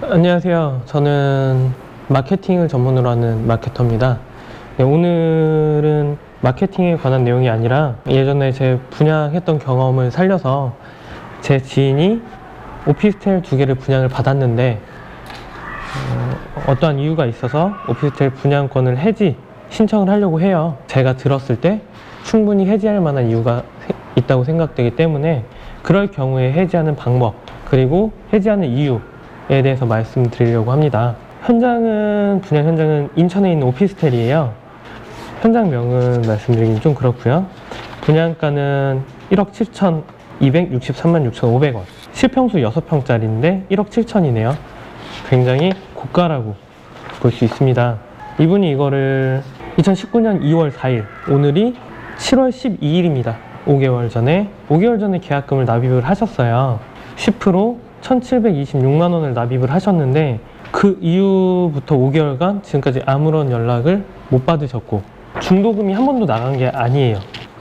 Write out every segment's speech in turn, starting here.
안녕하세요. 저는 마케팅을 전문으로 하는 마케터입니다. 네, 오늘은 마케팅에 관한 내용이 아니라 예전에 제 분양했던 경험을 살려서 제 지인이 오피스텔 2개를 분양을 받았는데 어떠한 이유가 있어서 오피스텔 분양권을 해지 신청을 하려고 해요. 제가 들었을 때 충분히 해지할 만한 이유가 있다고 생각되기 때문에 그럴 경우에 해지하는 방법 그리고 해지하는 이유에 대해서 말씀드리려고 합니다. 분양 현장은 인천에 있는 오피스텔이에요. 현장명은 말씀드리긴 좀 그렇고요. 분양가는 1억 7,263만 6,500원. 실평수 6평짜리인데 1억 7천이네요. 굉장히 고가라고 볼 수 있습니다. 이분이 이거를 2019년 2월 4일, 오늘이 7월 12일입니다. 5개월 전에 계약금을 납입을 하셨어요. 10% 1,726만 원을 납입을 하셨는데 그 이후부터 5개월간 지금까지 아무런 연락을 못 받으셨고 중도금이 한 번도 나간 게 아니에요.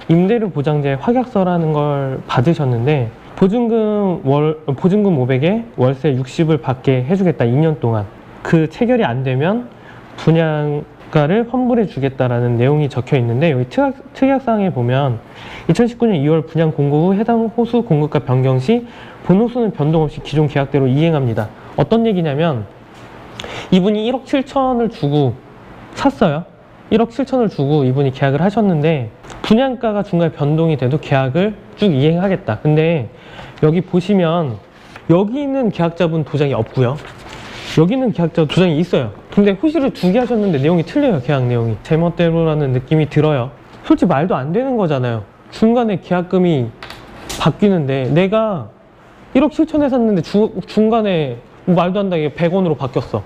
임대료 보장제 확약서라는 걸 받으셨는데 보증금 500에 월세 60을 받게 해주겠다. 2년 동안. 그 체결이 안 되면 분양가를 환불해 주겠다라는 내용이 적혀 있는데 여기 특약사항에 보면 2019년 2월 분양 공고 후 해당 호수 공급가 변경 시 본호수는 변동 없이 기존 계약대로 이행합니다. 어떤 얘기냐면 이분이 1억 7천을 주고 샀어요. 1억 7천을 주고 이분이 계약을 하셨는데 분양가가 중간에 변동이 돼도 계약을 쭉 이행하겠다. 근데 여기 보시면 여기 있는 계약자분 도장이 없고요. 여기는 계약자 도장이 있어요. 근데 호실을 2개 하셨는데 내용이 틀려요. 계약 내용이. 제멋대로라는 느낌이 들어요. 솔직히 말도 안 되는 거잖아요. 중간에 계약금이 바뀌는데 내가 1억 7천에 샀는데 중간에 말도 안 되게 100원으로 바뀌었어.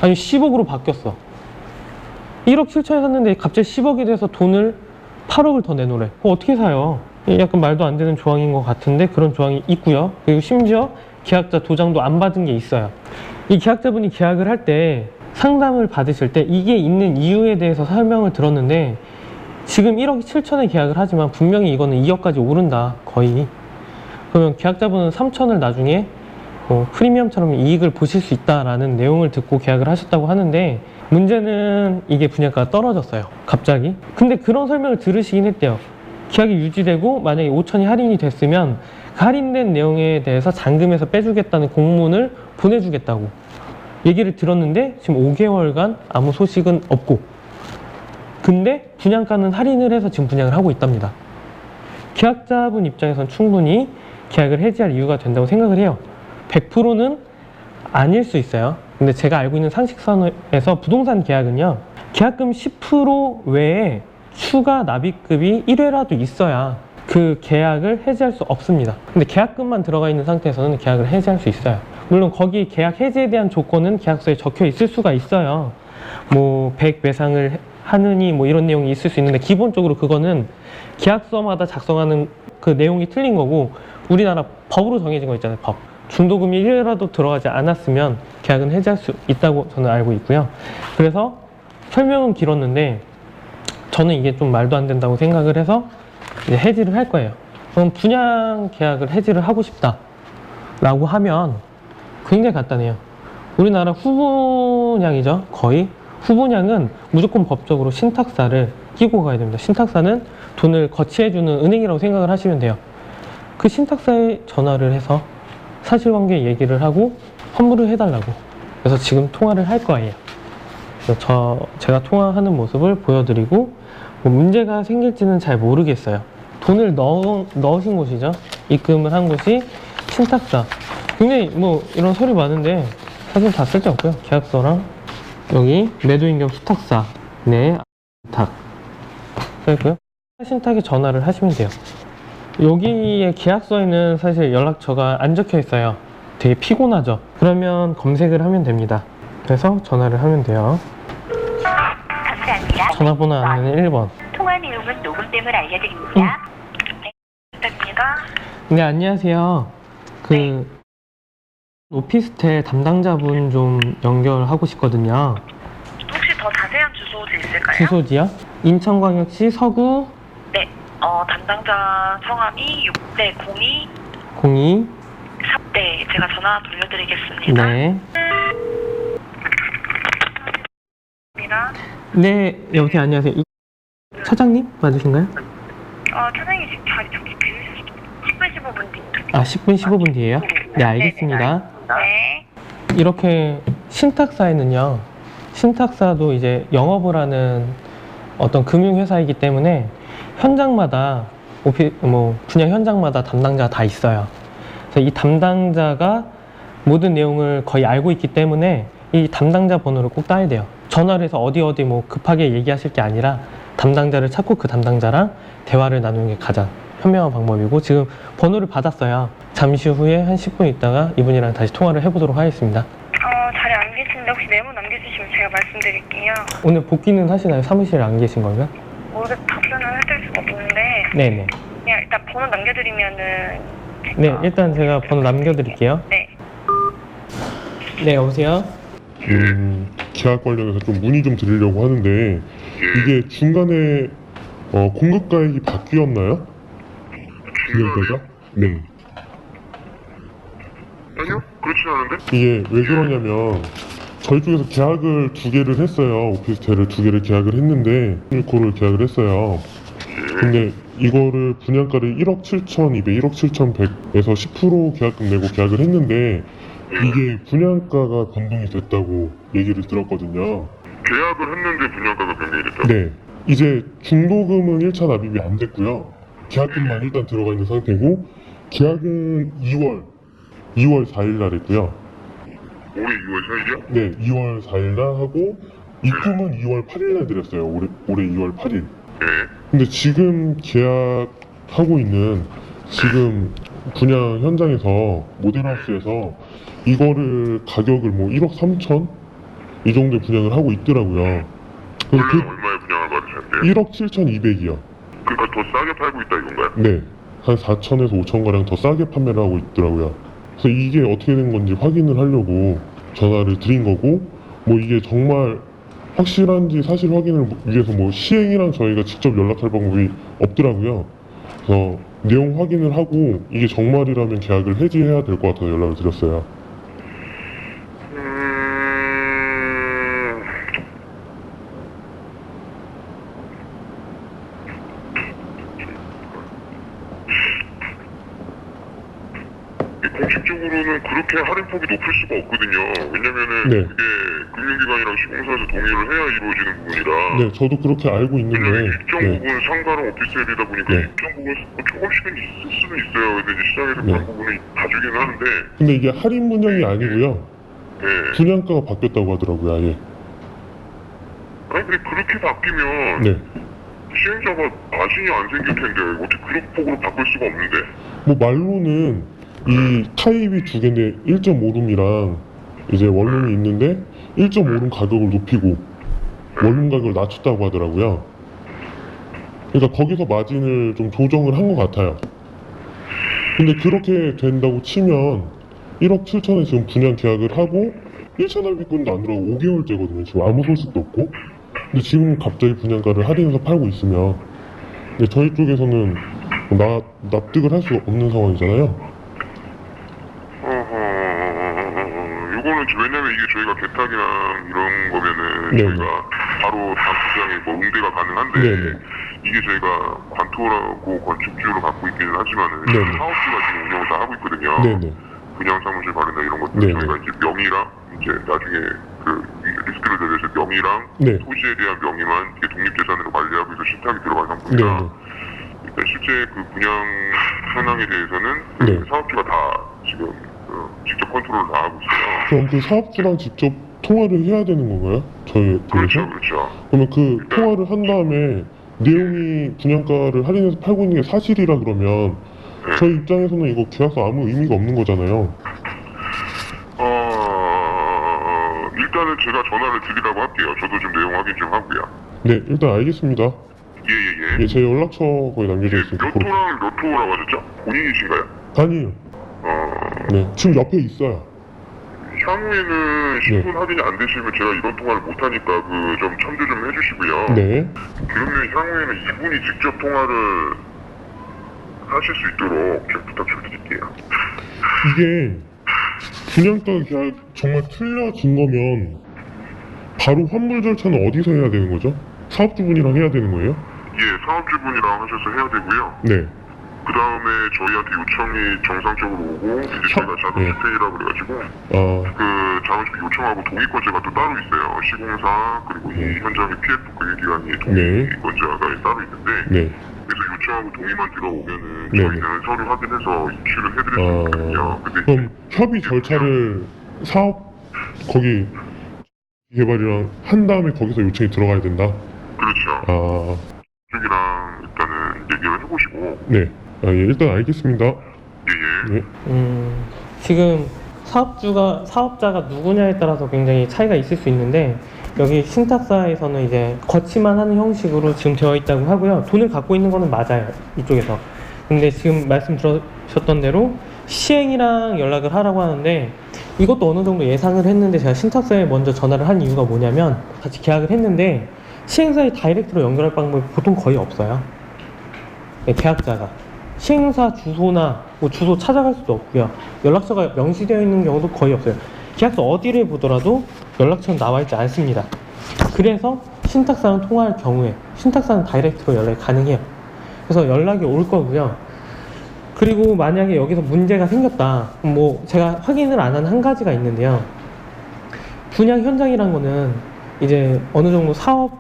아니 10억으로 바뀌었어. 1억 7천에 샀는데 갑자기 10억이 돼서 돈을 8억을 더 내놓으래. 그거 어떻게 사요? 약간 말도 안 되는 조항인 것 같은데 그런 조항이 있고요. 그리고 심지어 계약자 도장도 안 받은 게 있어요. 이 계약자분이 계약을 할 때 상담을 받으실 때 이게 있는 이유에 대해서 설명을 들었는데 지금 1억 7천에 계약을 하지만 분명히 이거는 2억까지 오른다. 거의. 그러면 계약자분은 3천을 나중에 프리미엄처럼 이익을 보실 수 있다라는 내용을 듣고 계약을 하셨다고 하는데 문제는 이게 분양가가 떨어졌어요. 갑자기. 근데 그런 설명을 들으시긴 했대요. 계약이 유지되고 만약에 5천이 할인이 됐으면 그 할인된 내용에 대해서 잔금에서 빼주겠다는 공문을 보내주겠다고 얘기를 들었는데 지금 5개월간 아무 소식은 없고 근데 분양가는 할인을 해서 지금 분양을 하고 있답니다. 계약자분 입장에선 충분히 계약을 해지할 이유가 된다고 생각을 해요. 100%는 아닐 수 있어요. 근데 제가 알고 있는 상식선에서 부동산 계약은요, 계약금 10% 외에 추가 납입금이 1회라도 있어야 그 계약을 해지할 수 없습니다. 근데 계약금만 들어가 있는 상태에서는 계약을 해지할 수 있어요. 물론 거기 계약 해지에 대한 조건은 계약서에 적혀 있을 수가 있어요. 뭐 100 매상을 하느니 뭐 이런 내용이 있을 수 있는데 기본적으로 그거는 계약서마다 작성하는 그 내용이 틀린 거고 우리나라 법으로 정해진 거 있잖아요. 법. 중도금이 1회라도 들어가지 않았으면 계약은 해지할 수 있다고 저는 알고 있고요. 그래서 설명은 길었는데 저는 이게 좀 말도 안 된다고 생각을 해서 이제 해지를 할 거예요. 그럼 분양 계약을 해지를 하고 싶다 라고 하면 굉장히 간단해요. 우리나라 후분양이죠. 거의. 후분양은 무조건 법적으로 신탁사를 끼고 가야 됩니다. 신탁사는 돈을 거치해주는 은행이라고 생각을 하시면 돼요. 그 신탁사에 전화를 해서 사실관계 얘기를 하고 환불을 해달라고. 그래서 지금 통화를 할 거예요. 그래서 제가 통화하는 모습을 보여드리고 뭐 문제가 생길지는 잘 모르겠어요. 돈을 넣으신 곳이죠. 입금을 한 곳이 신탁사. 굉장히 뭐 이런 서류 많은데 사실 다 쓸데없고요. 계약서랑 여기 매도인 겸 수탁사 네 탁 써있고요. 신탁에 전화를 하시면 돼요. 여기에 계약서에는 사실 연락처가 안 적혀 있어요. 되게 피곤하죠. 그러면 검색을 하면 됩니다. 그래서 전화를 하면 돼요. 감사합니다. 전화번호 안에는 1번. 통화 내용은 녹음됨을 알려드립니다. 네, 감사합니다. 네, 안녕하세요. 오피스텔 담당자분 좀 연결하고 싶거든요. 혹시 더 자세한 주소지 있을까요? 주소지요? 인천광역시 서구 네, 담당자 성함이 02 02 네, 제가 전화 돌려드리겠습니다. 네. 입니다. 네, 여보세요. 안녕하세요. 차장님 맞으신가요? 차장님 지금 자리 저기 비우셔서 10분 15분 뒤. 아, 10분 15분 뒤에요? 네, 알겠습니다. 네. 이렇게 신탁사에는요, 신탁사도 이제 영업을 하는 어떤 금융회사이기 때문에 현장마다 분야 현장마다 담당자가 다 있어요. 그래서 이 담당자가 모든 내용을 거의 알고 있기 때문에 이 담당자 번호를 꼭 따야 돼요. 전화를 해서 어디 뭐 급하게 얘기하실 게 아니라 담당자를 찾고 그 담당자랑 대화를 나누는 게 가장 현명한 방법이고, 지금 번호를 받았어요. 잠시 후에 한 10분 있다가 이분이랑 다시 통화를 해보도록 하겠습니다. 자리 안 계신데 혹시 메모 남겨주시면 제가 말씀드릴게요. 오늘 복귀는 하시나요? 사무실에 안 계신 거면? 모두 답변을 해드릴 수가 없는데 네네. 그냥 일단 번호 남겨드리면은 제가... 네, 일단 제가 번호 남겨드릴게요. 네. 네, 여보세요? 계약 관련해서 좀 문의 좀 드리려고 하는데 이게 중간에 공급가액이 바뀌었나요? 중간가가? 네. 아니요, 그렇진 않은데? 이게 왜 그러냐면 저희 쪽에서 계약을 2개를 했어요. 오피스텔을 2개를 계약을 했는데 1코를 계약을 했어요. 근데 이거를 분양가를 1억 7,200, 1억 7,100에서 10% 계약금 내고 계약을 했는데 이게 분양가가 변동이 됐다고 얘기를 들었거든요. 계약을 했는데 분양가가 변경이 됐다고? 네. 이제 중도금은 1차 납입이 안 됐고요. 계약금만 일단 들어가 있는 상태고, 계약은 2월 4일 날 했고요. 올해 2월 4일이요? 네, 2월 4일 날 하고, 입금은 2월 8일 날 드렸어요. 올해 2월 8일. 네. 근데 지금 계약하고 있는 지금 분양 현장에서 모델하우스에서 이거를 가격을 뭐 1억 3천? 이 정도에 분양을 하고 있더라고요. 그래서 원래는 얼마에 분양을 받으셨는데요? 1억 7,200이요. 그러니까 더 싸게 팔고 있다 이건가요? 네. 한 4천에서 5천가량 더 싸게 판매를 하고 있더라고요. 그래서 이게 어떻게 된 건지 확인을 하려고 전화를 드린 거고, 뭐 이게 정말 확실한지 사실 확인을 위해서 뭐 시행이랑 저희가 직접 연락할 방법이 없더라고요. 그래서 내용 확인을 하고 이게 정말이라면 계약을 해지해야 될 것 같아서 연락을 드렸어요. 공식적으로는 그렇게 할인폭이 높을 수가 없거든요. 왜냐면은 네. 그게 금융기관이랑 시공사에서 동의를 해야 이루어지는 부분이라. 네, 저도 그렇게 알고 있는데. 왜냐면 일정 네. 부분 상가랑 오피스텔이다 보니까 네. 일정 부분 조금씩은 있을 수는 있어요. 근데 이제 시장에서 네. 그런 부분이 봐주긴 하는데. 근데 이게 할인 분양이 아니고요. 네. 분양가가 바뀌었다고 하더라고요, 아예. 아니 근데 그렇게 바뀌면 네. 시행자가 마진이 안 생길 텐데 어떻게 그런 폭으로 바꿀 수가 없는데. 뭐 말로는 이 타입이 2개인데 1.5룸이랑 이제 원룸이 있는데 1.5룸 가격을 높이고 원룸 가격을 낮췄다고 하더라고요. 그러니까 거기서 마진을 좀 조정을 한 것 같아요. 근데 그렇게 된다고 치면 1억 7천에 지금 분양 계약을 하고 1차 납입금도 안 들어가고 5개월째거든요. 지금 아무 소식도 없고. 근데 지금 갑자기 분양가를 할인해서 팔고 있으면 근데 저희 쪽에서는 납득을 할 수 없는 상황이잖아요. 이거는 왜냐면 이게 저희가 개탁이랑 이런 거면은 네네. 저희가 바로 다음 시장에 뭐 응대가 가능한데 네네. 이게 저희가 관토라고 건축주를 갖고 있기는 하지만은 네네. 사업주가 지금 운영을 다 하고 있거든요. 네네. 분양 사무실 발행이나 이런 것들 네네. 저희가 이제 명의랑 이제 나중에 그 리스크를 대비해서 명의랑 네. 토지에 대한 명의만 이게 독립재산으로 관리하고 있어 신탁이 들어간 상품이라 네네. 일단 실제 그 분양 현황에 대해서는 네. 그 사업주가 다 지금 직접 컨트롤을 다 하고 있어요. 그럼 그 사업주랑 직접 통화를 해야 되는 건가요? 저희 그렇죠, 쪽에서? 그렇죠. 그러면 그 통화를 한 다음에 내용이 분양가를 할인해서 팔고 있는 게 사실이라 그러면 네. 저희 입장에서는 이거 계약서 아무 의미가 없는 거잖아요. 일단은 제가 전화를 드리라고 할게요. 저도 좀 내용 확인 좀 하고요. 네, 일단 알겠습니다. 예예예. 예, 제 연락처 거기 남겨져 있으니까. 몇 호랑 몇 호라고 하셨죠? 본인이신가요? 아니요. 네, 지금 옆에 있어요. 향후에는 신분 확인이 안 되시면 제가 이런 통화를 못 하니까 그 좀 참조 좀 해주시고요. 네. 그러면 향후에는 이분이 직접 통화를 하실 수 있도록 좀 부탁 좀 드릴게요. 이게 분양가 계약 정말 틀려진 거면 바로 환불 절차는 어디서 해야 되는 거죠? 사업주분이랑 해야 되는 거예요? 예, 사업주분이랑 하셔서 해야 되고요. 네. 그 다음에 저희한테 요청이 정상적으로 오고 이제 저희가 자금 네. 스테이라 그래가지고 아, 그 자금식 요청하고 동의권자가 또 따로 있어요. 시공사 그리고 이 현장의 PF 금융기관이 동의권자가 따로 있는데 네. 그래서 요청하고 동의만 들어오면은 네. 저희는 서류 확인해서 입출을 해드릴 수 있거든요. 근데 그럼 협의 절차를 사업 거기 개발이랑 한 다음에 거기서 요청이 들어가야 된다? 그렇죠. 아, 쪽이랑 일단은 얘기를 해보시고 네. 아, 예, 일단 알겠습니다. 예예. 네. 지금 사업자가 누구냐에 따라서 굉장히 차이가 있을 수 있는데 여기 신탁사에서는 이제 거치만 하는 형식으로 지금 되어 있다고 하고요. 돈을 갖고 있는 거는 맞아요. 이쪽에서. 근데 지금 말씀 들으셨던 대로 시행이랑 연락을 하라고 하는데 이것도 어느 정도 예상을 했는데 제가 신탁사에 먼저 전화를 한 이유가 뭐냐면 같이 계약을 했는데 시행사에 다이렉트로 연결할 방법이 보통 거의 없어요. 네, 계약자가. 시행사 주소나 뭐 주소 찾아갈 수도 없고요. 연락처가 명시되어 있는 경우도 거의 없어요. 계약서 어디를 보더라도 연락처는 나와 있지 않습니다. 그래서 신탁사랑 통화할 경우에 신탁사는 다이렉트로 연락이 가능해요. 그래서 연락이 올 거고요. 그리고 만약에 여기서 문제가 생겼다. 뭐 제가 확인을 안 한 한 가지가 있는데요. 분양 현장이란 거는 이제 어느 정도 사업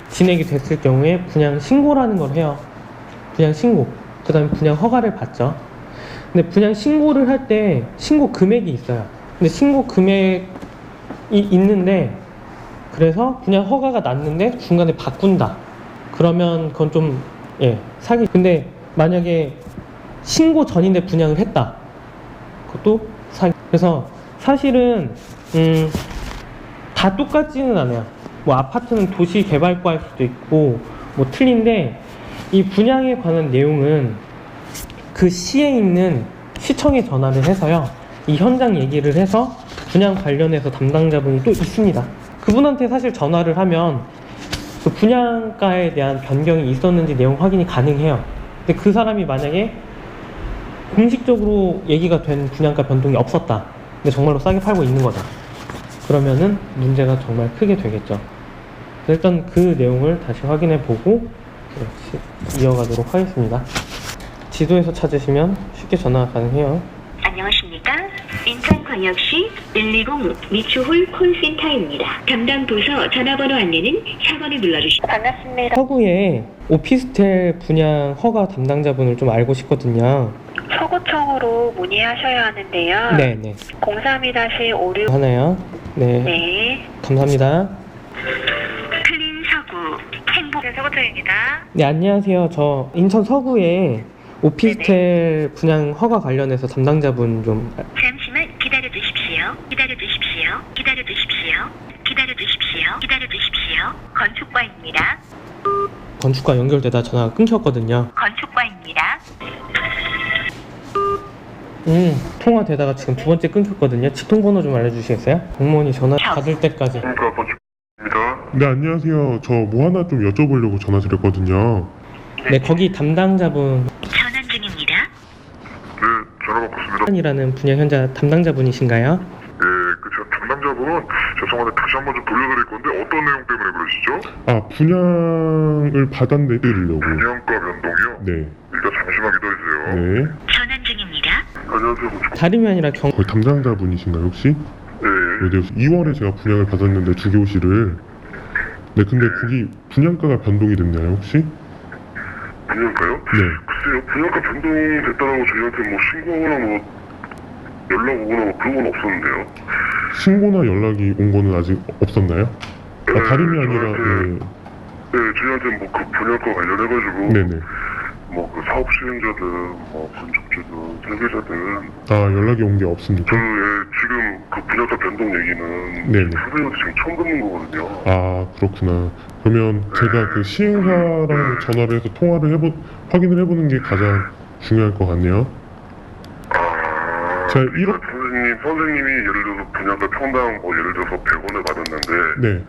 진행이 됐을 경우에 분양 신고라는 걸 해요. 분양 신고. 그 다음에 분양 허가를 받죠. 근데 분양 신고를 할 때 신고 금액이 있어요. 근데 신고 금액이 있는데 그래서 분양 허가가 났는데 중간에 바꾼다. 그러면 그건 좀 사기. 근데 만약에 신고 전인데 분양을 했다. 그것도 사기. 그래서 사실은 다 똑같지는 않아요. 뭐 아파트는 도시 개발과일 수도 있고 뭐 틀린데 이 분양에 관한 내용은 그 시에 있는 시청에 전화를 해서요. 이 현장 얘기를 해서 분양 관련해서 담당자분이 또 있습니다. 그분한테 사실 전화를 하면 그 분양가에 대한 변경이 있었는지 내용 확인이 가능해요. 근데 그 사람이 만약에 공식적으로 얘기가 된 분양가 변동이 없었다. 근데 정말로 싸게 팔고 있는 거다. 그러면은 문제가 정말 크게 되겠죠. 일단 그 내용을 다시 확인해 보고 이어가도록 하겠습니다. 지도에서 찾으시면 쉽게 전화가 가능해요. 안녕하십니까? 인천광역시 120 미추홀 콜센터입니다. 담당 부서 전화번호 안내는 4번을 눌러주시기 반갑습니다. 서구에 오피스텔 분양 허가 담당자분을 좀 알고 싶거든요. 서구청으로 문의하셔야 하는데요. 네네. 032-56 하나요? 네. 네. 감사합니다. 클린 서구 행복 서구청입니다. 네, 안녕하세요. 저 인천 서구에 오피스텔 분양 허가 관련해서 담당자분 좀 잠시만 기다려주십시오. 기다려주십시오. 기다려주십시오. 기다려주십시오. 기다려주십시오. 건축과입니다. 건축과 연결되다 전화가 끊겼거든요. 건축과입니다. 통화되다가 지금 두 번째 끊겼거든요. 직통번호 좀 알려주시겠어요? 공무원이 전화 받을 때까지. 그러니까 건축입니다. 네, 안녕하세요. 저 뭐 하나 좀 여쭤보려고 전화 드렸거든요. 네, 거기 담당자분 전환 중입니다. 네, 전화 받겠습니다. 이라는 분양 현장 담당자분이신가요? 예, 그 담당자분은 죄송한데 다시 한번 좀 돌려드릴 건데 어떤 내용 때문에 그러시죠? 아, 분양을 받았는데 드리려고. 분양가 변동이요? 네. 일단 잠시만 기다리세요. 네. 전환 중입니다. 안녕하세요, 건축. 다름이 아니라 거기 담당자분이신가요, 혹시? 네. 네, 2월에 제가 분양을 받았는데 주교실을. 네, 근데 거기 분양가가 변동이 됐나요, 혹시? 분양가요? 네. 글쎄요, 분양가 변동됐다라고 저희한테 뭐 신고하거나 뭐 연락 오거나 뭐 그런 건 없었는데요. 신고나 연락이 온 거는 아직 없었나요? 아, 다름이 아니라, 네. 네, 저희한테 뭐 그 분양가 관련해가지고 네네. 뭐 그 사업 시행자든 뭐 건축주든 설계자든 아, 연락이 온 게 없습니까? 지금 그 분양가 변동 얘기는 네네. 선생님한테 지금 처음 듣는 거거든요. 아, 그렇구나. 그러면 제가 그 시행사랑 전화를 해서 통화를 확인을 해보는 게 가장 중요할 것 같네요. 아, 자, 그러니까 선생님이 예를 들어서 분양가 평당 뭐 예를 들어서 100원을 받았는데 네.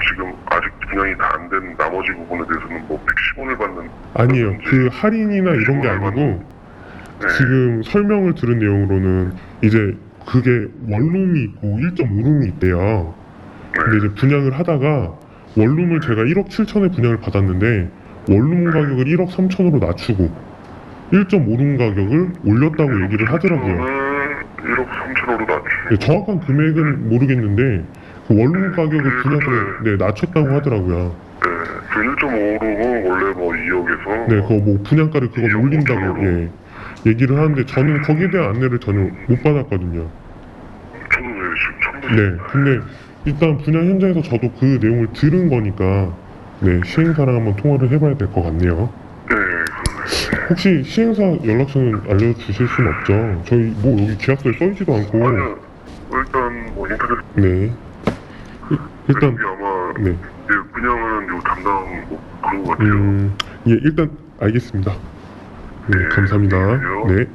지금 아직 분양이 다 안 된 나머지 부분에 대해서는 뭐 110원을 받는 아니에요. 그 할인이나 이런 게 아니고 지금 설명을 들은 내용으로는 이제 그게 원룸이 있고 1.5룸이 있대요. 근데 이제 분양을 하다가 원룸을 제가 1억 7천에 분양을 받았는데 원룸 가격을 1억 3천으로 낮추고 1.5룸 가격을 올렸다고 얘기를 하더라고요. 1억 3천으로 낮추. 네, 정확한 금액은 모르겠는데 그 원룸 가격을 분양을 낮췄다고 하더라고요. 네, 그 1.5룸은 원래 뭐 2억에서 네, 그거 뭐 분양가를 그걸 올린다고 얘기를 하는데 저는 거기에 대한 안내를 전혀 못 받았거든요. 저도 왜 지금 처음 듣 네, 근데 일단 분양 현장에서 저도 그 내용을 들은 거니까 네, 시행사랑 한번 통화를 해봐야 될 것 같네요. 네, 혹시 시행사 연락처는 알려주실 순 없죠? 저희 뭐 여기 계약서에 써있지도 않고. 아니요. 일단 뭐 인터넷 네. 일단 여기 아마 네. 예, 분양은 요 담당 뭐 그런 것 같아요. 예, 일단 알겠습니다. 네, 감사합니다. 네.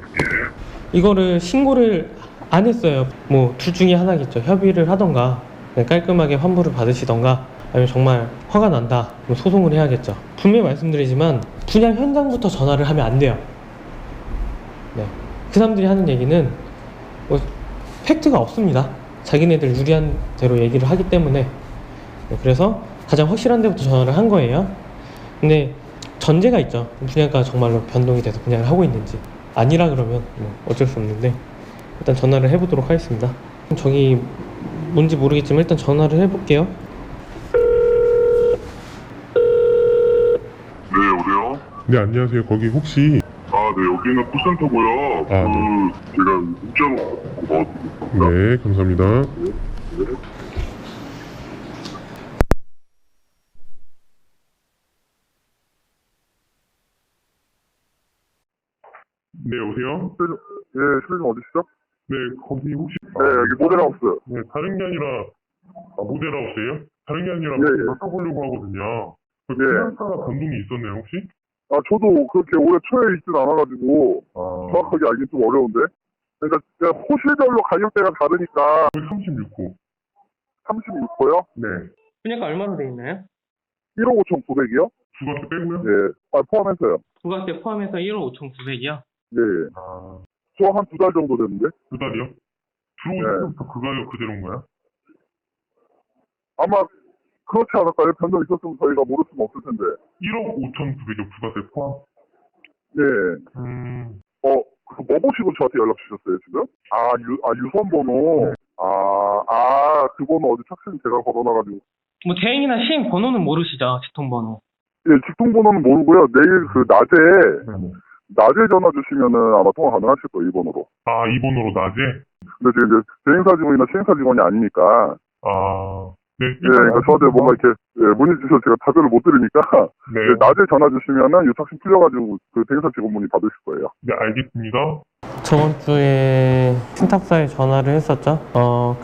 이거를 신고를 안 했어요. 뭐 둘 중에 하나겠죠. 협의를 하던가 그냥 깔끔하게 환불을 받으시던가 아니면 정말 화가 난다 그럼 소송을 해야겠죠. 분명히 말씀드리지만 분양 현장부터 전화를 하면 안 돼요. 네. 그 사람들이 하는 얘기는 뭐 팩트가 없습니다. 자기네들 유리한 대로 얘기를 하기 때문에. 네, 그래서 가장 확실한 데부터 전화를 한 거예요. 근데 전제가 있죠. 분양가가 정말로 변동이 돼서 분양을 하고 있는지. 아니라 그러면 뭐 어쩔 수 없는데 일단 전화를 해보도록 하겠습니다. 저기 뭔지 모르겠지만 일단 전화를 해볼게요. 네, 여보세요? 네, 안녕하세요. 거기 혹시 아, 네, 여기는 콜센터고요. 아, 제가 문자로 받았거든요. 네, 감사합니다. 네, 여보세요? 예, 실장 어디시죠? 네, 거기 혹시 네, 여기 모델하우스. 네, 다른 게 아니라 모델하우스예요? 다른 게 아니라 예, 예. 바꿔보려고 하거든요. 그 예. 분양가가 변동이 있었나요, 혹시? 아, 저도 그렇게 올해 초에 있진 않아가지고 아, 정확하게 알긴 좀 어려운데. 그러니까 호실별로 가격대가 다르니까 36호. 36호요? 네. 분양가 얼마로 돼 있나요? 1억 5,900이요? 주거세 빼고요? 예. 아, 포함해서요. 부가세 포함해서 1억 5,900이요? 예, 예. 아, 저 한 2달 정도 됐는데. 2달이요? 들어오실 네. 때부터 그 가격 그대로인가요? 아마 그렇지 않을까요? 변동 있었으면 저희가 모를 수는 없을 텐데. 1억 5,900이 부가세 포함? 예. 음, 뭐 보시고 저한테 연락 주셨어요, 지금? 유선 번호. 그 번호 어디 착신 제가 걸어놔가지고. 뭐 대행이나 시행 번호는 모르시죠? 직통번호. 예, 직통 번호는 모르고요. 내일 그 네네. 낮에 전화 주시면은 아마 통화 가능하실 거예요, 이 번호로. 아, 이 번호로 낮에? 근데 지금 이제 대행사 직원이나 시행사 직원이 아니니까. 아, 네. 예, 그러니까 저한테 뭔가 이렇게 문의 주셔서 제가 답변을 못 드리니까. 네. 예, 낮에 전화 주시면은 유착신 풀려가지고 그 대행사 직원분이 받으실 거예요. 네, 알겠습니다. 저번 주에 신탁사에 전화를 했었죠.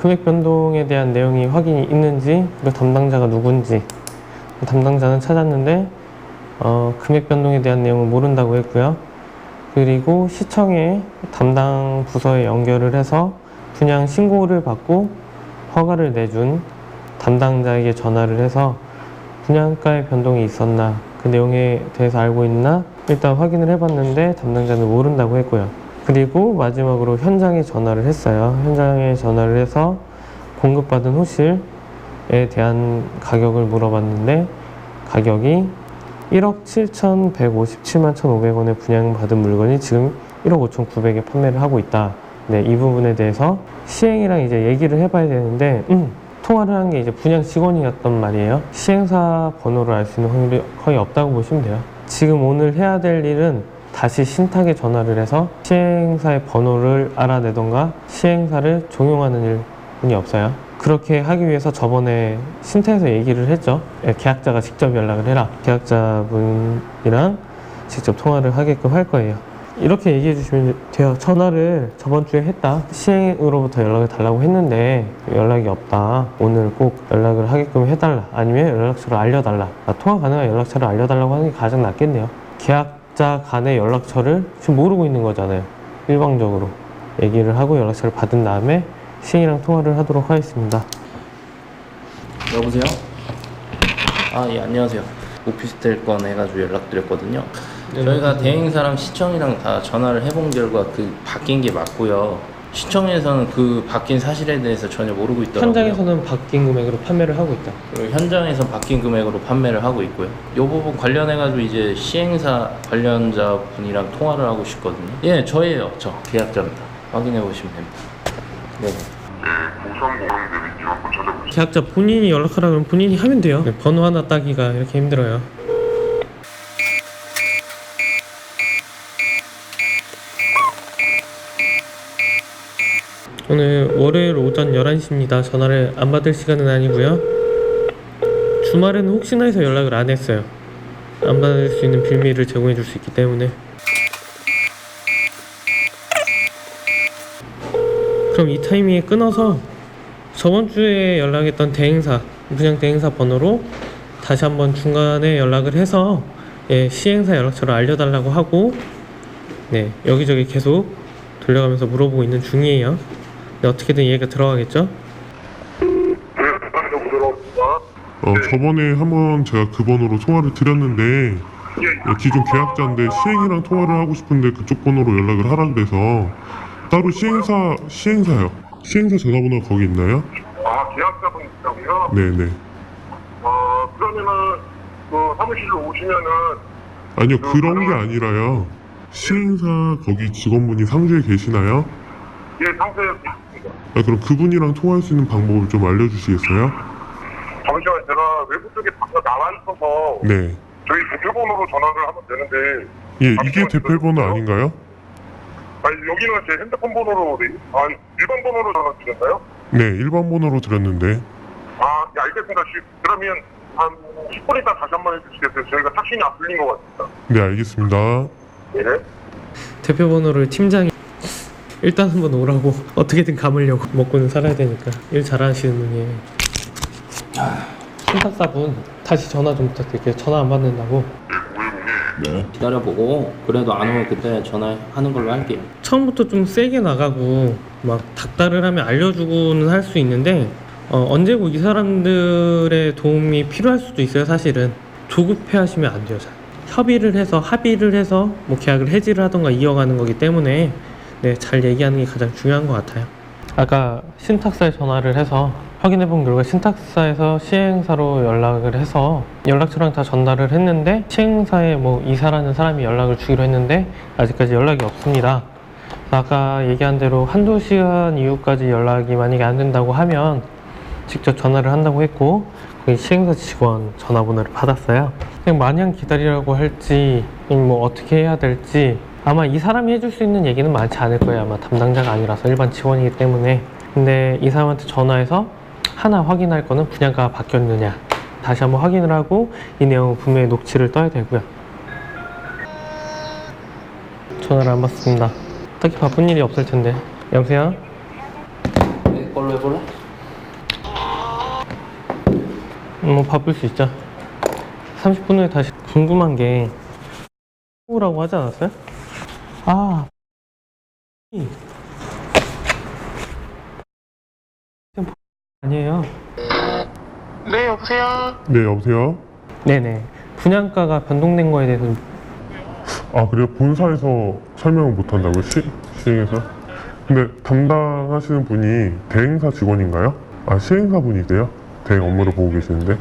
금액 변동에 대한 내용이 확인이 있는지, 그리고 담당자가 누군지. 담당자는 찾았는데 금액 변동에 대한 내용은 모른다고 했고요. 그리고 시청에 담당 부서에 연결을 해서 분양 신고를 받고 허가를 내준 담당자에게 전화를 해서 분양가의 변동이 있었나, 그 내용에 대해서 알고 있나 일단 확인을 해봤는데 담당자는 모른다고 했고요. 그리고 마지막으로 현장에 전화를 했어요. 현장에 전화를 해서 공급받은 호실에 대한 가격을 물어봤는데 가격이 1억 7,157만 1,500원에 분양받은 물건이 지금 1억 5,900에 판매를 하고 있다. 네, 이 부분에 대해서 시행이랑 이제 얘기를 해봐야 되는데 통화를 한 게 이제 분양 직원이었단 말이에요. 시행사 번호를 알 수 있는 확률이 거의 없다고 보시면 돼요. 지금 오늘 해야 될 일은 다시 신탁에 전화를 해서 시행사의 번호를 알아내던가 시행사를 종용하는 일뿐이 없어요. 그렇게 하기 위해서 저번에 신탁에서 얘기를 했죠. 계약자가 직접 연락을 해라. 계약자분이랑 직접 통화를 하게끔 할 거예요. 이렇게 얘기해 주시면 돼요. 전화를 저번 주에 했다. 시행으로부터 연락을 달라고 했는데 연락이 없다. 오늘 꼭 연락을 하게끔 해달라. 아니면 연락처를 알려달라. 통화 가능한 연락처를 알려달라고 하는 게 가장 낫겠네요. 계약자 간의 연락처를 지금 모르고 있는 거잖아요. 일방적으로 얘기를 하고 연락처를 받은 다음에 시행이랑 통화를 하도록 하겠습니다. 여보세요? 아, 예, 안녕하세요. 오피스텔 건 해가지고 연락드렸거든요. 저희가 대행사랑 시청이랑 다 전화를 해본 결과 그 바뀐 게 맞고요. 시청에서는 그 바뀐 사실에 대해서 전혀 모르고 있더라고요. 현장에서는 바뀐 금액으로 판매를 하고 있다. 그리고 현장에서 바뀐 금액으로 판매를 하고 있고요. 이 부분 관련해가지고 이제 시행사 관련자 분이랑 통화를 하고 싶거든요. 예, 저예요. 저 계약자입니다. 확인해 보시면 됩니다. 네. 계약자 본인이 연락하라 그러면 본인이 하면 돼요. 네, 번호 하나 따기가 이렇게 힘들어요. 오늘 월요일 오전 11시입니다. 전화를 안 받을 시간은 아니고요. 주말에는 혹시나 해서 연락을 안 했어요. 안 받을 수 있는 빌미를 제공해 줄 수 있기 때문에. 그럼 이 타이밍에 끊어서 저번 주에 연락했던 대행사, 분양 대행사 번호로 다시 한번 중간에 연락을 해서 시행사 연락처를 알려달라고 하고 여기저기 계속 돌려가면서 물어보고 있는 중이에요. 어떻게든 이해가 들어가겠죠? 저번에 한번 제가 그 번호로 통화를 드렸는데 기존 계약자인데 시행이랑 통화를 하고 싶은데 그쪽 번호로 연락을 하라 그래서 따로 시행사요. 시행사 전화번호가 거기 있나요? 아, 계약자분 있다고요? 네네. 그러면은 그 사무실로 오시면은 아니요, 그런 게 아니라요. 시행사 거기 직원분이 상주에 계시나요? 예, 상태에 있습니다. 그럼 그분이랑 통화할 수 있는 방법을 좀 알려주시겠어요? 잠시만, 제가 외부 쪽에 잠깐 나와 있어서 네. 저희 대표번호로 전화를 하면 되는데. 예, 이게 대표번호 아닌가요? 아니, 여기는 제 핸드폰 번호로, 일반 번호로 전화 드렸나요? 네, 일반 번호로 드렸는데. 아, 예, 알겠습니다. 그러면 한 10분 있다 다시 한 번 해주시겠어요? 저희가 타신이 안 풀린 것 같습니다. 네, 알겠습니다. 예. 대표 번호를 팀장이 일단 한번 오라고 어떻게든 감으려고 먹고는 살아야 되니까 일 잘하시는 분이에요. 신탁사분 다시 전화 좀 부탁드릴게요. 전화 안 받는다고. 기다려보고 그래도 안 오면 그때 전화하는 걸로 할게요. 처음부터 좀 세게 나가고 막 닥달을 하면 알려주고는 할 수 있는데 언제고 이 사람들의 도움이 필요할 수도 있어요. 사실은 조급해 하시면 안 돼요. 잘 합의를 해서 뭐 계약을 해지를 하던가 이어가는 거기 때문에 잘 얘기하는 게 가장 중요한 것 같아요. 아까 신탁사에 전화를 해서 확인해 본 결과 신탁사에서 시행사로 연락을 해서 연락처랑 다 전달을 했는데 시행사에 뭐 이사라는 사람이 연락을 주기로 했는데 아직까지 연락이 없습니다. 아까 얘기한 대로 한두 시간 이후까지 연락이 만약에 안 된다고 하면 직접 전화를 한다고 했고 거기 시행사 직원 전화번호를 받았어요. 그냥 마냥 기다리라고 할지 뭐 어떻게 해야 될지 아마 이 사람이 해줄 수 있는 얘기는 많지 않을 거예요. 아마 담당자가 아니라서 일반 직원이기 때문에. 근데 이 사람한테 전화해서 하나 확인할 거는 분양가가 바뀌었느냐 다시 한번 확인을 하고 이 내용은 분명히 녹취를 떠야 되고요. 전화를 안 받습니다. 딱히 바쁜 일이 없을 텐데. 여보세요? 내 걸로 해볼래? 뭐 바쁠 수 있죠. 30분 후에 다시. 궁금한 게 라고 하지 않았어요? 아니에요. 네, 여보세요? 네, 여보세요? 네네. 분양가가 변동된 거에 대해서 그래요? 본사에서 설명을 못 한다고요? 시행에서? 근데 담당하시는 분이 대행사 직원인가요? 시행사 분이세요? 대행 업무를 보고 계시는데?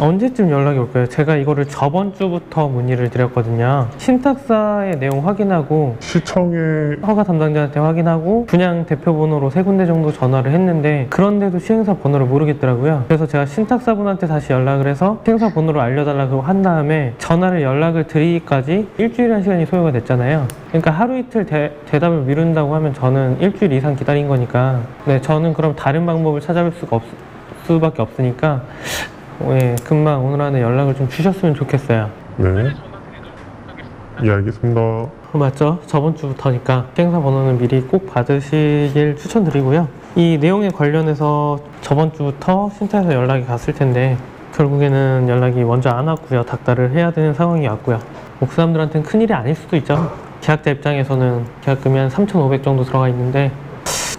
언제쯤 연락이 올까요? 제가 이거를 저번 주부터 문의를 드렸거든요. 신탁사의 내용 확인하고 시청에 허가 담당자한테 확인하고 분양 대표 번호로 3군데 정도 전화를 했는데 그런데도 시행사 번호를 모르겠더라고요. 그래서 제가 신탁사분한테 다시 연락을 해서 시행사 번호를 알려달라고 한 다음에 전화를 연락을 드리기까지 일주일이라는 시간이 소요가 됐잖아요. 그러니까 하루 이틀 대답을 미룬다고 하면 저는 일주일 이상 기다린 거니까 저는 그럼 다른 방법을 찾아볼 수밖에 없으니까 금방 오늘 안에 연락을 좀 주셨으면 좋겠어요. 네. 예, 알겠습니다. 맞죠? 저번 주부터니까 시행사 번호는 미리 꼭 받으시길 추천드리고요. 이 내용에 관련해서 저번 주부터 신탁에서 연락이 갔을 텐데 결국에는 연락이 먼저 안 왔고요. 닥달을 해야 되는 상황이 왔고요. 그 사람들한테는 큰일이 아닐 수도 있죠. 계약자 입장에서는 계약금이 한 3,500 정도 들어가 있는데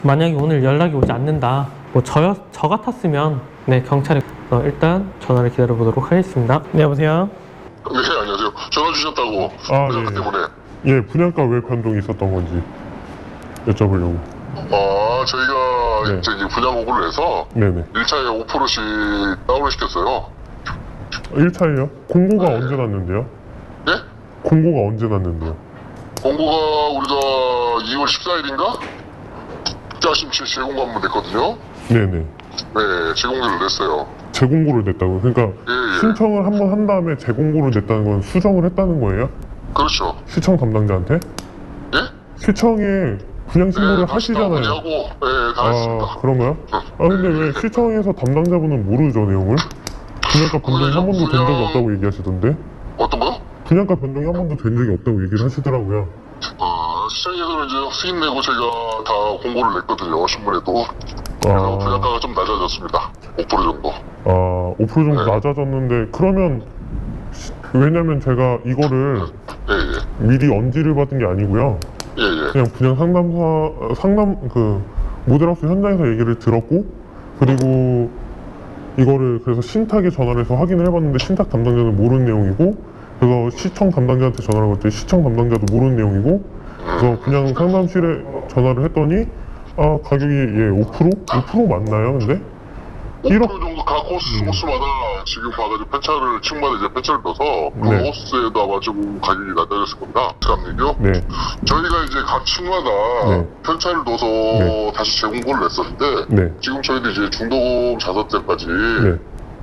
만약에 오늘 연락이 오지 않는다. 저 같았으면 경찰에 일단 전화를 기다려 보도록 하겠습니다. 네, 여보세요? 네, 안녕하세요. 전화 주셨다고. 아, 분양가 예. 때문에. 예, 분양가 왜 변동이 있었던 건지 여쭤보려고. 저희가 네. 이제 분양 오고를 해서 네네. 1차에 5%씩 다운을 시켰어요. 1차예요? 공고가 언제 났는데요? 네? 공고가 언제 났는데요? 공고가 우리가 2월 14일인가? 자심 재공고하면 됐거든요. 네네. 네, 재공고를 냈어요. 재공고를 냈다고? 그러니까 예. 신청을 한번 한 다음에 재공고를 냈다는 건 수정을 했다는 거예요? 그렇죠. 시청 담당자한테? 예? 시청에 분양 신고를 하시잖아요. 하고, 네, 다 했습니다. 아, 그런가요? 아, 근데 왜 시청에서 담당자분은 모르죠, 내용을? 분양가 변동이 한 번도 된 적이 없다고 얘기하시던데? 어떤 거요? 분양가 변동이 한 번도 된 적이 없다고 얘기를 하시더라고요. 시청에서 이제 수익 내고 제가 다 공고를 냈거든요, 신문에도. 그래서 아, 분양가가 좀 낮아졌습니다. 5% 정도. 5% 정도 네. 낮아졌는데, 그러면, 왜냐면 제가 이거를 예, 예. 미리 언지를 받은 게 아니고요. 예, 예. 그냥 분양 모델하우스 현장에서 얘기를 들었고, 그리고 이거를 그래서 신탁에 전화를 해서 확인을 해봤는데 신탁 담당자는 모르는 내용이고, 그래서 시청 담당자한테 전화를 했더니 시청 담당자도 모르는 내용이고, 그래서 분양 상담실에 전화를 했더니 가격이 5% 맞나요? 근데 5% 정도 각 호스마다 지금 봐가지고 편차를 층마다 이제 편차를 넣어서 그 네. 호스에다 맞추고 가격이 낮아졌을 겁니다. 잠깐만요. 네, 저희가 이제 각 층마다 네. 편차를 넣어서 네. 다시 재공고를 냈었는데 네, 지금 저희도 이제 중도금 자사때까지 네,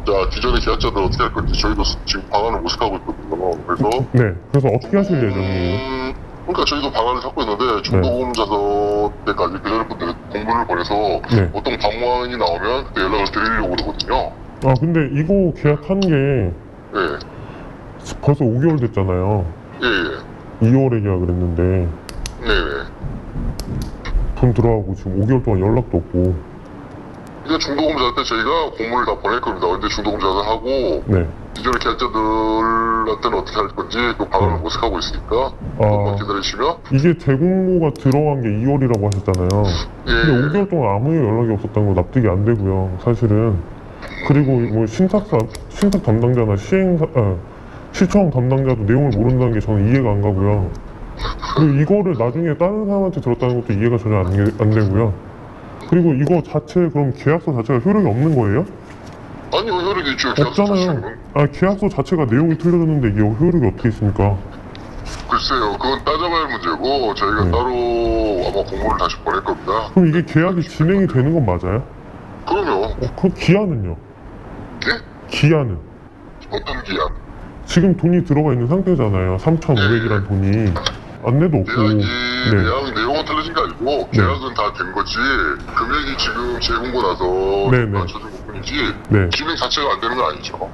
자 기존의 계약자들 어떻게 할 건지 저희도 지금 방안을 모색하고 있거든요. 그래서 네. 그래서 어떻게 하실 예정이에요? 그러니까 저희도 방안을 찾고 있는데 중도금 자사 때까지 그 전에 분들 공문을 보내서 네. 보통 방안이 나오면 그때 연락을 드리려고 그러거든요. 근데 이거 계약한 게 예, 벌써 5개월 됐잖아요. 예, 예. 2월에 계약을 했는데 네네. 돈 들어가고 지금 5개월 동안 연락도 없고. 그러니까 중도금자한테 저희가 공문을 다 보낼 겁니다. 근데 중도금자하고 네. 기존의 계약자들한테는 어떻게 할 건지 그 방안을 네. 모색하고 있으니까 조금만 기다리시면 이게 재공모가 들어간 게 2월이라고 하셨잖아요. 예, 근데 5개월 동안 아무 연락이 없었다는 거 납득이 안 되고요, 사실은. 그리고 뭐 신탁 담당자나 시청 담당자도 내용을 모른다는 게 저는 이해가 안 가고요. 그리고 이거를 나중에 다른 사람한테 들었다는 것도 이해가 전혀 안 되고요. 그리고 이거 자체, 그럼 계약서 자체가 효력이 없는 거예요? 아니요, 효력이 있죠. 계약서 없잖아요. 자체는. 계약서 자체가 내용이 틀려졌는데 이게 효력이 어떻게 있습니까? 글쎄요, 그건 따져봐야 할 문제고 저희가 네. 따로 아마 공문을 다시 보낼 겁니다. 그럼 이게 계약이 진행이 되는 건 맞아요? 그럼요. 그 기한은요? 네? 기한은? 어떤 기한? 지금 돈이 들어가 있는 상태잖아요. 3,500이란 돈이. 안내도 없고. 계약 내용은 틀려진 게 아니고 계약은 다 된 거지 금액이 지금 재공고 나서 네네. 맞춰준 것뿐이지 네. 진행 자체가 안 되는 건 아니죠.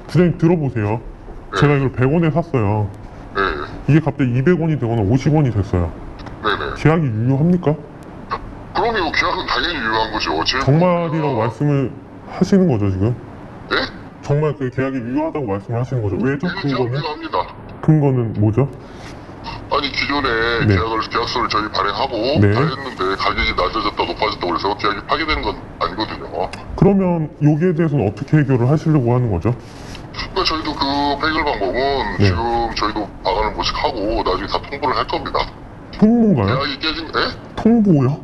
부장님 들어보세요. 제가 이걸 100원에 샀어요. 네, 이게 갑자기 200원이 되거나 50원이 됐어요. 네네. 계약이 유효합니까? 그럼요, 계약은 당연히 유효한 거죠. 정말이라고 말씀을 하시는 거죠, 지금? 네? 정말 그 계약이 유효하다고 말씀을 하시는 거죠? 왜죠? 근거는? 합니다. 근거는 뭐죠? 아니 기존에 네. 계약서를 저희 발행하고 네. 다 했는데 가격이 낮아졌다 높아졌다 그래서 계약이 파기되는 건 아니거든요. 그러면 여기에 대해서는 어떻게 해결을 하시려고 하는 거죠? 그러니까 저희도 그 해결 방법은 네. 지금 저희도 방안을 모색하고 나중에 다 통보를 할 겁니다. 통보인가요? 계약이 깨진, 예? 통보요?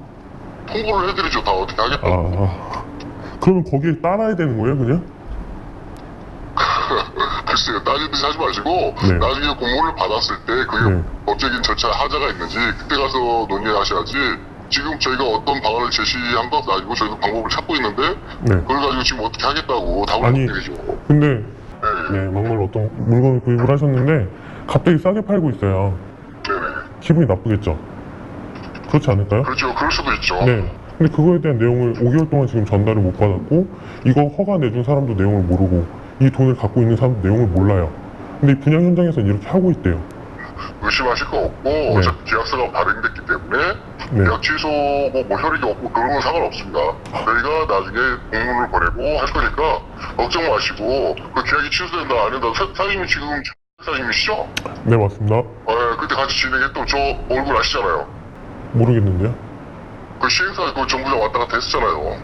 통보를 해드리죠. 다 어떻게 하겠다고. 그러면 거기에 따라야 되는 거예요, 그냥? 글쎄요, 따지듯이 하지 마시고 네. 나중에 공문을 받았을 때 그게 네. 법적인 절차 하자가 있는지 그때 가서 논의하셔야지. 지금 저희가 어떤 방안을 제시한 건 아니고 저희도 방법을 찾고 있는데 네. 그걸 가지고 지금 어떻게 하겠다고 답을 아니, 못 드리죠. 근데 막말로 어떤 물건을 구입을 하셨는데 갑자기 싸게 팔고 있어요. 네네. 기분이 나쁘겠죠? 그렇지 않을까요? 그렇죠. 그럴 수도 있죠. 네. 근데 그거에 대한 내용을 5개월 동안 지금 전달을 못 받았고, 이거 허가 내준 사람도 내용을 모르고, 이 돈을 갖고 있는 사람도 내용을 몰라요. 근데 이 분양 현장에서는 이렇게 하고 있대요. 의심하실 거 없고 어차피 계약서가 발행됐기 때문에 네. 계약 취소고 뭐 혈액이 없고 그런 건 상관없습니다. 저희가 나중에 공문을 보내고 할 거니까 걱정 마시고 그 계약이 취소된다 안 된다 사장님이 지금 사장님이시죠? 네, 맞습니다. 그때 같이 진행했던 저 얼굴 아시잖아요. 모르겠는데요? 그 시행사 그 정부장 왔다 갔다 했었잖아요.